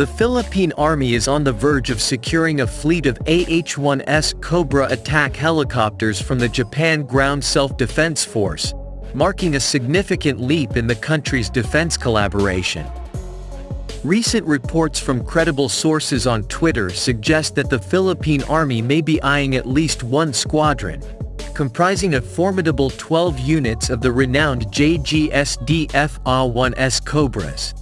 The Philippine Army is on the verge of securing a fleet of AH-1S Cobra attack helicopters from the Japan Ground Self-Defense Force, marking a significant leap in the country's defense collaboration. Recent reports from credible sources on Twitter suggest that the Philippine Army may be eyeing at least one squadron, comprising a formidable 12 units of the renowned JGSDF AH-1S Cobras.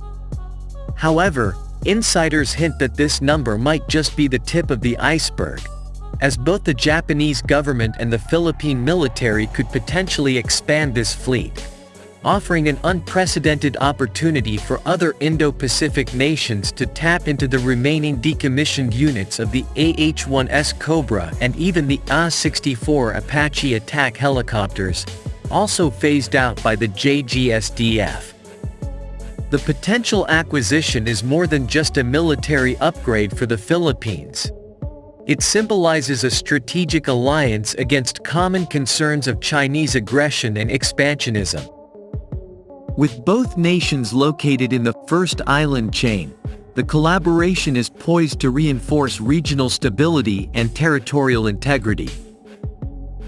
However, insiders hint that this number might just be the tip of the iceberg, as both the Japanese government and the Philippine military could potentially expand this fleet, offering an unprecedented opportunity for other Indo-Pacific nations to tap into the remaining decommissioned units of the AH-1S Cobra and even the AH-64 Apache attack helicopters, also phased out by the JGSDF. The potential acquisition is more than just a military upgrade for the Philippines. It symbolizes a strategic alliance against common concerns of Chinese aggression and expansionism. With both nations located in the first island chain, the collaboration is poised to reinforce regional stability and territorial integrity.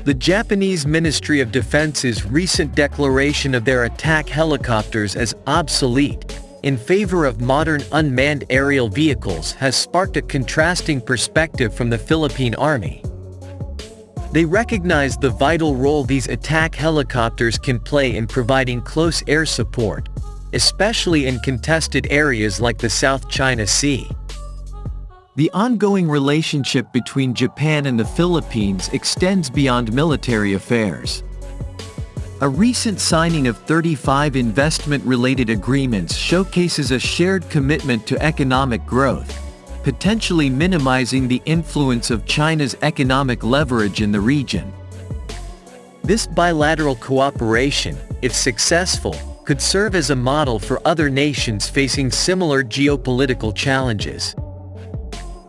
The Japanese Ministry of Defense's recent declaration of their attack helicopters as obsolete in favor of modern unmanned aerial vehicles has sparked a contrasting perspective from the Philippine Army. They recognize the vital role these attack helicopters can play in providing close air support, especially in contested areas like the South China Sea. The ongoing relationship between Japan and the Philippines extends beyond military affairs. A recent signing of 35 investment-related agreements showcases a shared commitment to economic growth, potentially minimizing the influence of China's economic leverage in the region. This bilateral cooperation, if successful, could serve as a model for other nations facing similar geopolitical challenges.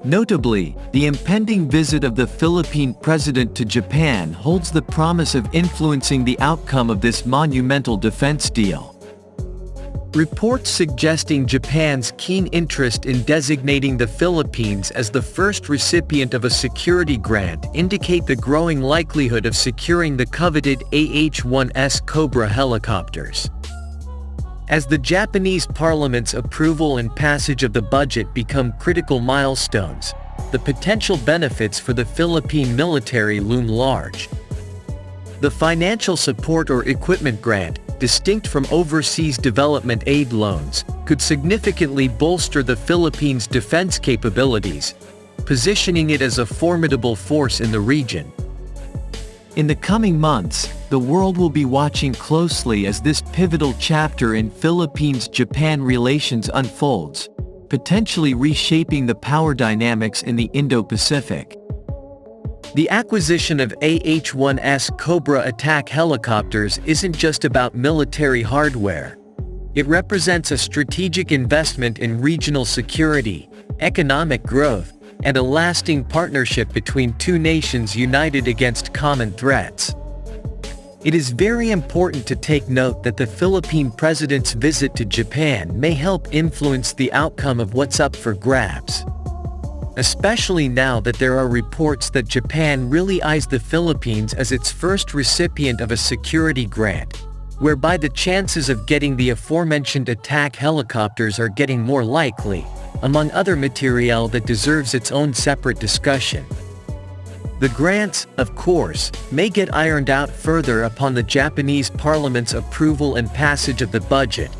Notably, the impending visit of the Philippine president to Japan holds the promise of influencing the outcome of this monumental defense deal. Reports suggesting Japan's keen interest in designating the Philippines as the first recipient of a security grant indicate the growing likelihood of securing the coveted AH-1S Cobra helicopters. As the Japanese parliament's approval and passage of the budget become critical milestones, the potential benefits for the Philippine military loom large. The financial support or equipment grant, distinct from overseas development aid loans, could significantly bolster the Philippines' defense capabilities, positioning it as a formidable force in the region. In the coming months, the world will be watching closely as this pivotal chapter in Philippines-Japan relations unfolds, potentially reshaping the power dynamics in the Indo-Pacific. The acquisition of AH-1S Cobra attack helicopters isn't just about military hardware. It represents a strategic investment in regional security, economic growth, and a lasting partnership between two nations united against common threats. It is very important to take note that the Philippine president's visit to Japan may help influence the outcome of what's up for grabs. Especially now that there are reports that Japan really eyes the Philippines as its first recipient of a security grant, whereby the chances of getting the aforementioned attack helicopters are getting more likely, among other material that deserves its own separate discussion. The grants, of course, may get ironed out further upon the Japanese parliament's approval and passage of the budget.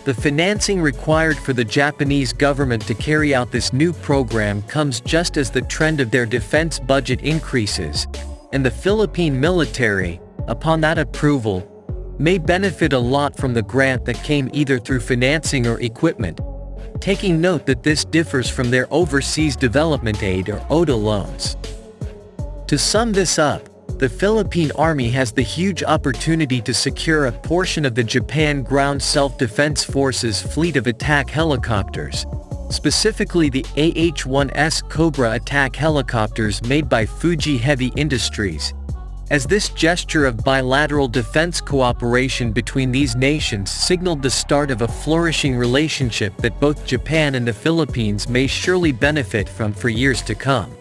The financing required for the Japanese government to carry out this new program comes just as the trend of their defense budget increases, and the Philippine military, upon that approval, may benefit a lot from the grant that came either through financing or equipment, taking note that this differs from their overseas development aid or ODA loans. To sum this up, the Philippine Army has the huge opportunity to secure a portion of the Japan Ground Self-Defense Force's fleet of attack helicopters, specifically the AH-1S Cobra attack helicopters made by Fuji Heavy Industries, as this gesture of bilateral defense cooperation between these nations signaled the start of a flourishing relationship that both Japan and the Philippines may surely benefit from for years to come.